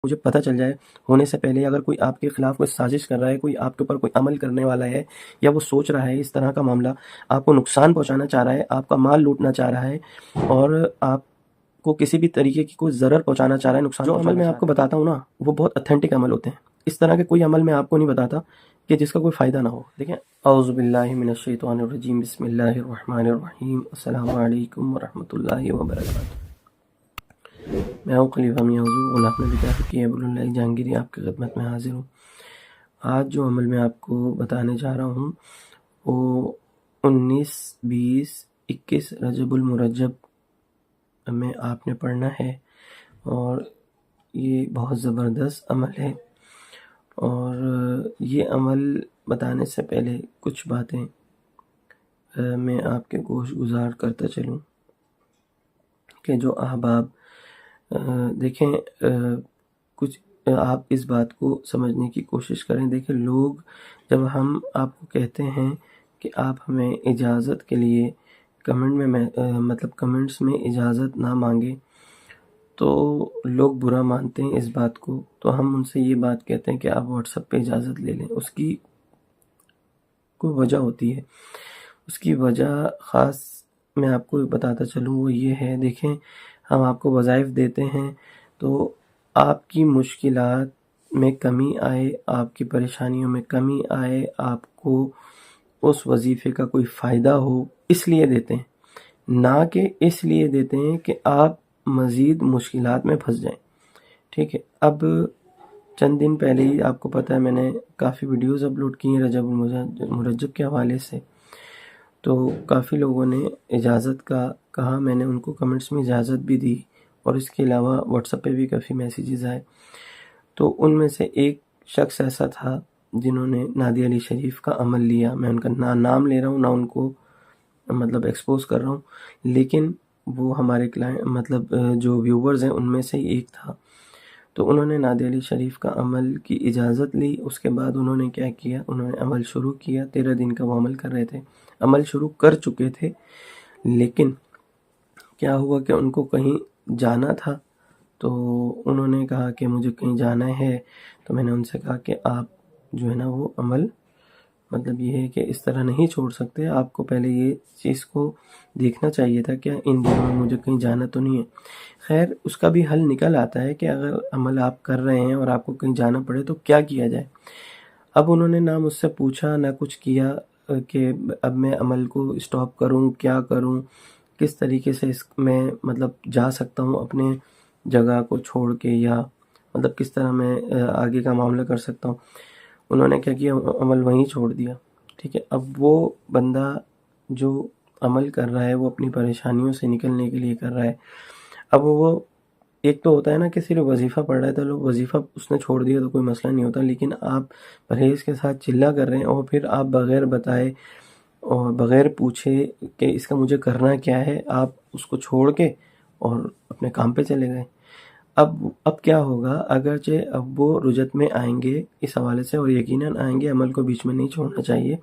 مجھے پتہ چل جائے ہونے سے پہلے، اگر کوئی آپ کے خلاف کوئی سازش کر رہا ہے، کوئی آپ کے اوپر کوئی عمل کرنے والا ہے، یا وہ سوچ رہا ہے اس طرح کا معاملہ، آپ کو نقصان پہنچانا چاہ رہا ہے، آپ کا مال لوٹنا چاہ رہا ہے، اور آپ کو کسی بھی طریقے کی کوئی ضرر پہنچانا چاہ رہا ہے، نقصان، جو عمل میں آپ کو بتاتا ہوں نا، وہ بہت اتھینٹک عمل ہوتے ہیں. اس طرح کے کوئی عمل میں آپ کو نہیں بتاتا کہ جس کا کوئی فائدہ نہ ہو. دیکھیں، اعوذ باللہ من الشیطان الرجیم، بسم اللہ الرحمن الرحیم، السلام علیکم ورحمۃ اللہ وبرکاتہ. میں ہوں خلیفہ میاں حضور غلام نبی تحقیقی ابو اللہ جہانگیری، آپ کی خدمت میں حاضر ہوں. آج جو عمل میں آپ کو بتانے جا رہا ہوں وہ 19، 20، 21 رجب المرجب میں آپ نے پڑھنا ہے، اور یہ بہت زبردست عمل ہے. اور یہ عمل بتانے سے پہلے کچھ باتیں میں آپ کے گوش گزار کرتا چلوں کہ جو احباب دیکھیں، کچھ آپ اس بات کو سمجھنے کی کوشش کریں. دیکھیں، لوگ جب ہم آپ کو کہتے ہیں کہ آپ ہمیں اجازت کے لیے کمنٹ میں مطلب کمنٹس میں اجازت نہ مانگیں، تو لوگ برا مانتے ہیں اس بات کو. تو ہم ان سے یہ بات کہتے ہیں کہ آپ واٹس ایپ پہ اجازت لے لیں. اس کی کوئی وجہ ہوتی ہے، اس کی وجہ خاص میں آپ کو بتاتا چلوں، وہ یہ ہے. دیکھیں، ہم آپ کو وظائف دیتے ہیں تو آپ کی مشکلات میں کمی آئے، آپ کی پریشانیوں میں کمی آئے، آپ کو اس وظیفے کا کوئی فائدہ ہو، اس لیے دیتے ہیں، نہ کہ اس لیے دیتے ہیں کہ آپ مزید مشکلات میں پھنس جائیں. ٹھیک ہے. اب چند دن پہلے ہی آپ کو پتہ ہے میں نے کافی ویڈیوز اپلوڈ کی ہیں رجب المرجب کے حوالے سے، تو کافی لوگوں نے اجازت کا کہا. میں نے ان کو کمنٹس میں اجازت بھی دی، اور اس کے علاوہ واٹس ایپ پہ بھی کافی میسیجز آئے. تو ان میں سے ایک شخص ایسا تھا جنہوں نے نادی علی شریف کا عمل لیا. میں ان کا نہ نام لے رہا ہوں، نہ ان کو مطلب ایکسپوز کر رہا ہوں، لیکن وہ ہمارے کلائنٹ مطلب جو ویورز ہیں ان میں سے ایک تھا. تو انہوں نے نادی علی شریف کا عمل کی اجازت لی. اس کے بعد انہوں نے کیا کیا، انہوں نے عمل شروع کیا. 13 دن کا وہ عمل کر رہے تھے، عمل شروع کر چکے تھے، لیکن کیا ہوا کہ ان کو کہیں جانا تھا. تو انہوں نے کہا کہ مجھے کہیں جانا ہے. تو میں نے ان سے کہا کہ آپ جو ہے نا وہ عمل مطلب یہ ہے کہ اس طرح نہیں چھوڑ سکتے، آپ کو پہلے یہ چیز کو دیکھنا چاہیے تھا کہ ان دنوں میں مجھے کہیں جانا تو نہیں ہے. خیر، اس کا بھی حل نکل آتا ہے کہ اگر عمل آپ کر رہے ہیں اور آپ کو کہیں جانا پڑے تو کیا کیا جائے. اب انہوں نے نہ مجھ سے پوچھا نہ کچھ کیا کہ اب میں عمل کو اسٹاپ کروں، کیا کروں، کس طریقے سے اس میں مطلب جا سکتا ہوں اپنے جگہ کو چھوڑ کے، یا مطلب کس طرح میں آگے کا معاملہ کر سکتا ہوں. انہوں نے کیا کیا، عمل وہیں چھوڑ دیا. ٹھیک ہے. اب وہ بندہ جو عمل کر رہا ہے وہ اپنی پریشانیوں سے نکلنے کے لیے کر رہا ہے. اب وہ ایک تو ہوتا ہے نا کہ صرف وظیفہ پڑھ رہا ہے تو لوگ وظیفہ اس نے چھوڑ دیا تو کوئی مسئلہ نہیں ہوتا، لیکن آپ پرہیز کے ساتھ چلا کر رہے ہیں اور پھر آپ بغیر بتائے اور بغیر پوچھے کہ اس کا مجھے کرنا کیا ہے، آپ اس کو چھوڑ کے اور اپنے کام پہ چلے گئے. اب کیا ہوگا، اگرچہ اب وہ رجت میں آئیں گے اس حوالے سے، اور یقیناً آئیں گے. عمل کو بیچ میں نہیں چھوڑنا چاہیے،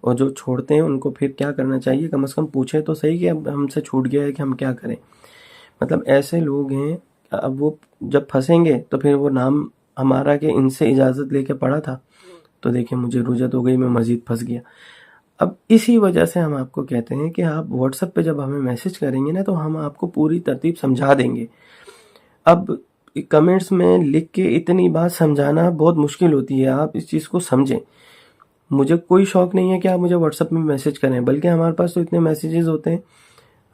اور جو چھوڑتے ہیں ان کو پھر کیا کرنا چاہیے، کم از کم پوچھے تو صحیح کہ اب ہم سے چھوٹ گیا ہے کہ ہم کیا کریں. مطلب ایسے لوگ ہیں، اب وہ جب پھنسیں گے تو پھر وہ نام ہمارا کہ ان سے اجازت لے کے پڑھا تھا، تو دیکھیں مجھے رجت ہو گئی، میں مزید پھنس گیا. اب اسی وجہ سے ہم آپ کو کہتے ہیں کہ آپ واٹس ایپ پہ جب ہمیں میسج کریں گے نا تو ہم آپ کو پوری ترتیب سمجھا دیں گے. اب کمنٹس میں لکھ کے اتنی بات سمجھانا بہت مشکل ہوتی ہے، آپ اس چیز کو سمجھیں. مجھے کوئی شوق نہیں ہے کہ آپ مجھے واٹس ایپ میں میسج کریں، بلکہ ہمارے پاس تو اتنے میسیجز ہوتے ہیں،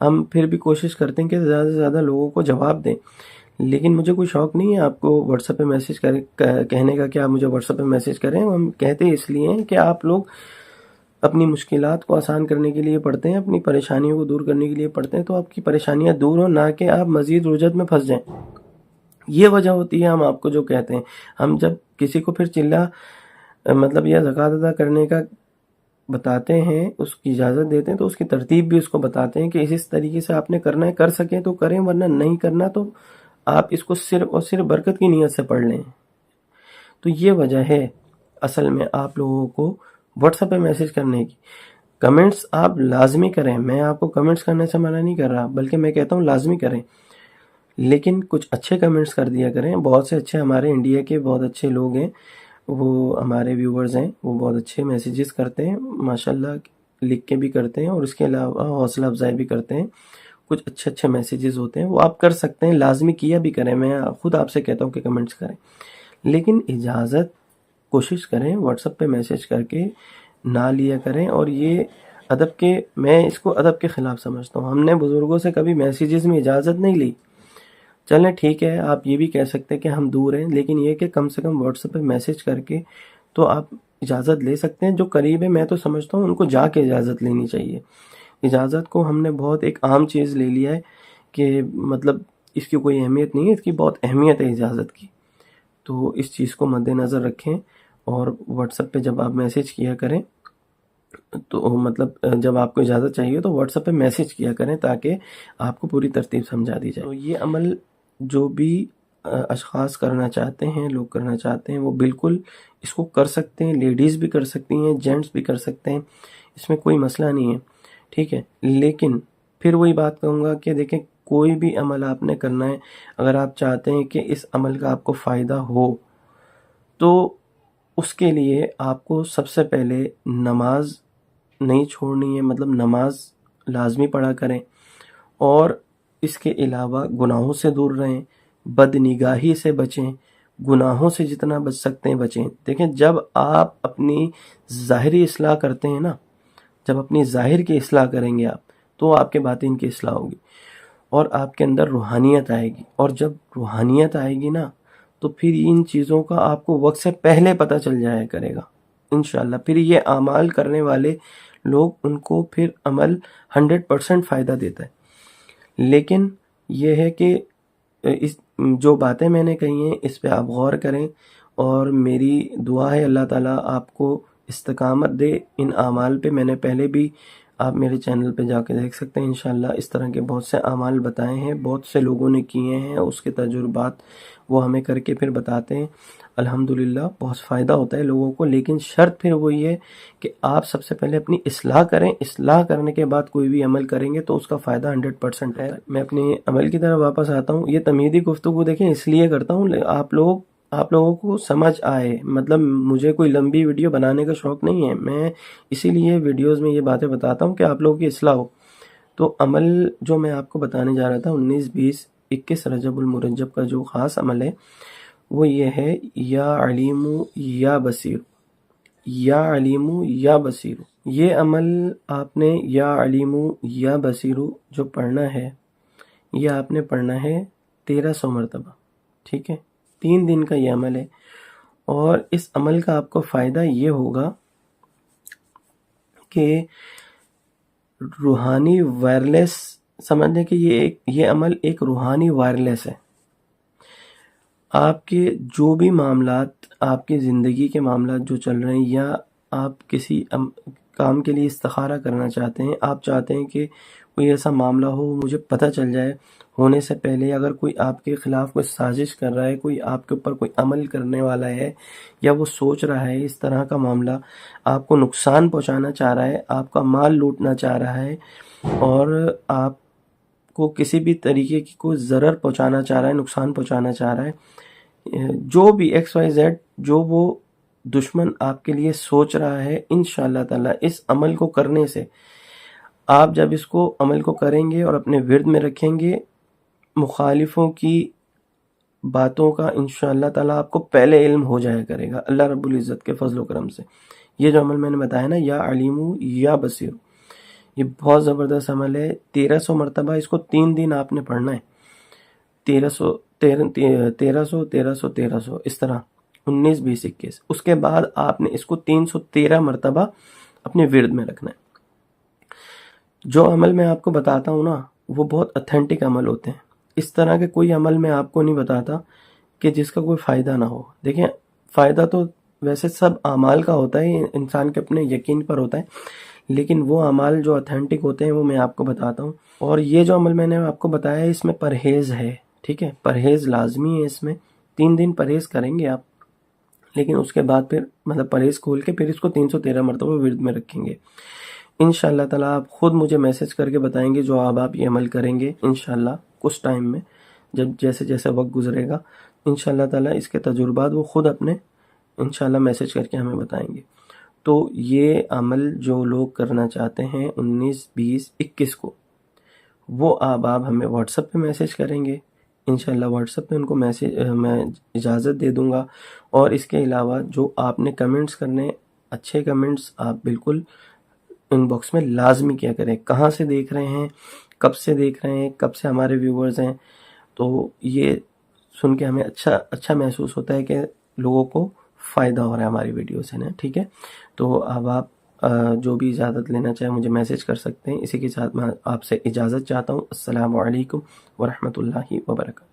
ہم پھر بھی کوشش کرتے ہیں کہ زیادہ سے زیادہ لوگوں کو جواب دیں. لیکن مجھے کوئی شوق نہیں ہے آپ کو واٹس ایپ پہ میسج کہنے کا کہ آپ مجھے واٹس ایپ پہ میسج کریں. ہم کہتے اس لیے ہیں کہ آپ لوگ اپنی مشکلات کو آسان کرنے کے لیے پڑھتے ہیں، اپنی پریشانیوں کو دور کرنے کے لیے پڑھتے ہیں، تو آپ کی پریشانیاں دور ہوں، نہ کہ آپ مزید رجت میں پھنس جائیں. یہ وجہ ہوتی ہے ہم آپ کو جو کہتے ہیں. ہم جب کسی کو پھر مطلب یہ زکوٰۃ ادا کرنے کا بتاتے ہیں، اس کی اجازت دیتے ہیں، تو اس کی ترتیب بھی اس کو بتاتے ہیں کہ اس طریقے سے آپ نے کرنا ہے، کر سکیں تو کریں، ورنہ نہیں کرنا تو آپ اس کو صرف اور صرف برکت کی نیت سے پڑھ لیں. تو یہ وجہ ہے اصل میں آپ لوگوں کو واٹس ایپ پہ میسج کرنے کی. کمنٹس آپ لازمی کریں، میں آپ کو کمنٹس کرنے سے منع نہیں کر رہا، بلکہ میں کہتا ہوں لازمی کریں، لیکن کچھ اچھے کمنٹس کر دیا کریں. بہت سے اچھے ہمارے انڈیا کے بہت اچھے لوگ ہیں، وہ ہمارے ویورز ہیں، وہ بہت اچھے میسیجز کرتے ہیں ماشاءاللہ، لکھ کے بھی کرتے ہیں اور اس کے علاوہ حوصلہ افزائی بھی کرتے ہیں. کچھ اچھے اچھے میسیجز ہوتے ہیں، وہ آپ کر سکتے ہیں، لازمی کیا بھی کریں. میں خود آپ سے کہتا ہوں کہ کمنٹس کریں، لیکن اجازت کوشش کریں واٹس ایپ پہ میسیج کر کے نہ لیا کریں. اور یہ ادب کے، میں اس کو ادب کے خلاف سمجھتا ہوں. ہم نے بزرگوں سے کبھی میسیجز میں اجازت نہیں لی. چلیں ٹھیک ہے، آپ یہ بھی کہہ سکتے ہیں کہ ہم دور ہیں، لیکن یہ کہ کم سے کم واٹس ایپ پہ میسیج کر کے تو آپ اجازت لے سکتے ہیں. جو قریب ہے میں تو سمجھتا ہوں ان کو جا کے اجازت لینی چاہیے. اجازت کو ہم نے بہت ایک عام چیز لے لیا ہے کہ مطلب اس کی کوئی اہمیت نہیں ہے. اس کی بہت اہمیت ہے اجازت کی. تو اس چیز کو مد نظر رکھیں، اور واٹس ایپ پہ جب آپ میسیج کیا کریں تو مطلب جب آپ کو اجازت چاہیے تو واٹس ایپ پہ میسیج کیا کریں تاکہ آپ کو پوری ترتیب سمجھا دی جائے. تو یہ عمل جو بھی اشخاص کرنا چاہتے ہیں، لوگ کرنا چاہتے ہیں، وہ بالکل اس کو کر سکتے ہیں. لیڈیز بھی کر سکتی ہیں، جینٹس بھی کر سکتے ہیں، اس میں کوئی مسئلہ نہیں ہے، ٹھیک ہے. لیکن پھر وہی بات کہوں گا کہ دیکھیں، کوئی بھی عمل آپ نے کرنا ہے، اگر آپ چاہتے ہیں کہ اس عمل کا آپ کو فائدہ ہو تو اس کے لیے آپ کو سب سے پہلے نماز نہیں چھوڑنی ہے. مطلب نماز لازمی پڑھا کریں، اور اس کے علاوہ گناہوں سے دور رہیں، بد نگاہی سے بچیں، گناہوں سے جتنا بچ سکتے ہیں بچیں. دیکھیں، جب آپ اپنی ظاہری اصلاح کرتے ہیں نا، جب اپنی ظاہر کی اصلاح کریں گے آپ، تو آپ کے باطن کی اصلاح ہوگی اور آپ کے اندر روحانیت آئے گی. اور جب روحانیت آئے گی نا، تو پھر ان چیزوں کا آپ کو وقت سے پہلے پتہ چل جایا کرے گا انشاءاللہ. پھر یہ اعمال کرنے والے لوگ، ان کو پھر عمل 100% فائدہ دیتا ہے. لیکن یہ ہے کہ اس جو باتیں میں نے کہی ہیں اس پہ آپ غور کریں، اور میری دعا ہے اللہ تعالیٰ آپ کو استقامت دے ان اعمال پہ. میں نے پہلے بھی، آپ میرے چینل پہ جا کے دیکھ سکتے ہیں انشاءاللہ، اس طرح کے بہت سے اعمال بتائے ہیں، بہت سے لوگوں نے کیے ہیں، اس کے تجربات وہ ہمیں کر کے پھر بتاتے ہیں. الحمدللہ بہت فائدہ ہوتا ہے لوگوں کو. لیکن شرط پھر وہی ہے کہ آپ سب سے پہلے اپنی اصلاح کریں. اصلاح کرنے کے بعد کوئی بھی عمل کریں گے تو اس کا فائدہ 100% ہے. میں اپنے عمل کی طرف واپس آتا ہوں. یہ تمہیدی گفتگو دیکھیں اس لیے کرتا ہوں آپ لوگوں کو سمجھ آئے. مطلب مجھے کوئی لمبی ویڈیو بنانے کا شوق نہیں ہے، میں اسی لیے ویڈیوز میں یہ باتیں بتاتا ہوں کہ آپ لوگوں کی اصلاح ہو. تو عمل جو میں آپ کو بتانے جا رہا تھا 19 20 21 رجب المرجب کا جو خاص عمل ہے وہ یہ ہے، یا علیم یا بصیر، یا علیم یا بصیر. یہ عمل آپ نے یا علیم یا بصیر جو پڑھنا ہے، یہ آپ نے پڑھنا ہے 1300 مرتبہ، ٹھیک ہے. 3 دن کا یہ عمل ہے، اور اس عمل کا آپ کو فائدہ یہ ہوگا کہ روحانی وائرلیس، سمجھنے کہ یہ عمل ایک روحانی وائرلیس ہے. آپ کے جو بھی معاملات، آپ کی زندگی کے معاملات جو چل رہے ہیں، یا آپ کسی کام کے لیے استخارہ کرنا چاہتے ہیں، آپ چاہتے ہیں کہ کوئی ایسا معاملہ ہو مجھے پتہ چل جائے ہونے سے پہلے، اگر کوئی آپ کے خلاف کوئی سازش کر رہا ہے، کوئی آپ کے اوپر کوئی عمل کرنے والا ہے، یا وہ سوچ رہا ہے اس طرح کا معاملہ، آپ کو نقصان پہنچانا چاہ رہا ہے، آپ کا مال لوٹنا چاہ رہا ہے، اور آپ کو کسی بھی طریقے کی کوئی ضرر پہنچانا چاہ رہا ہے، نقصان پہنچانا چاہ رہا ہے، جو بھی XYZ جو وہ دشمن آپ کے لیے سوچ رہا ہے، انشاءاللہ تعالی اس عمل کو کرنے سے، آپ جب اس کو عمل کو کریں گے اور اپنے ورد میں رکھیں گے، مخالفوں کی باتوں کا انشاءاللہ تعالی آپ کو پہلے علم ہو جایا کرے گا اللہ رب العزت کے فضل و کرم سے. یہ جو عمل میں نے بتایا نا، یا علیم یا بصیر، یہ بہت زبردست عمل ہے. 1300 مرتبہ اس کو 3 دن آپ نے پڑھنا ہے. 1300 1300 اس طرح 19 20 21. اس کے بعد آپ نے اس کو 313 مرتبہ اپنے ورد میں رکھنا ہے. جو عمل میں آپ کو بتاتا ہوں نا، وہ بہت اتھینٹک عمل ہوتے ہیں. اس طرح کے کوئی عمل میں آپ کو نہیں بتاتا کہ جس کا کوئی فائدہ نہ ہو. دیکھیں، فائدہ تو ویسے سب اعمال کا ہوتا ہے، انسان کے اپنے یقین پر ہوتا ہے، لیکن وہ اعمال جو اتھینٹک ہوتے ہیں وہ میں آپ کو بتاتا ہوں. اور یہ جو عمل میں نے آپ کو بتایا ہے، اس میں پرہیز ہے، ٹھیک ہے. پرہیز لازمی ہے. اس میں 3 دن پرہیز کریں گے آپ، لیکن اس کے بعد پھر مطلب پرہیز کھول کے پھر اس کو 313 مرتبہ ورد میں رکھیں گے. انشاءاللہ تعالیٰ آپ خود مجھے میسج کر کے بتائیں گے جو آپ یہ عمل کریں گے انشاءاللہ کچھ ٹائم میں. جب جیسے جیسے وقت گزرے گا انشاءاللہ تعالیٰ اس کے تجربات وہ خود اپنے انشاءاللہ میسج کر کے ہمیں بتائیں گے۔ تو یہ عمل جو لوگ کرنا چاہتے ہیں 19، 20، 21 کو، وہ آپ ہمیں واٹس ایپ پہ میسج کریں گے، انشاءاللہ واٹس ایپ پہ ان کو میسج میں اجازت دے دوں گا۔ اور اس کے علاوہ جو آپ نے کمنٹس کرنے، اچھے کمنٹس آپ بالکل ان باکس میں لازمی کیا کریں، کہاں سے دیکھ رہے ہیں، کب سے دیکھ رہے ہیں، کب سے ہمارے ویورز ہیں، تو یہ سن کے ہمیں اچھا محسوس ہوتا ہے کہ لوگوں کو فائدہ ہو رہا ہے ہماری ویڈیو سے نا، ٹھیک ہے۔ تو اب آپ جو بھی اجازت لینا چاہیں مجھے میسج کر سکتے ہیں۔ اسی کے ساتھ میں آپ سے اجازت چاہتا ہوں۔ السلام علیکم ورحمۃ اللہ وبرکاتہ۔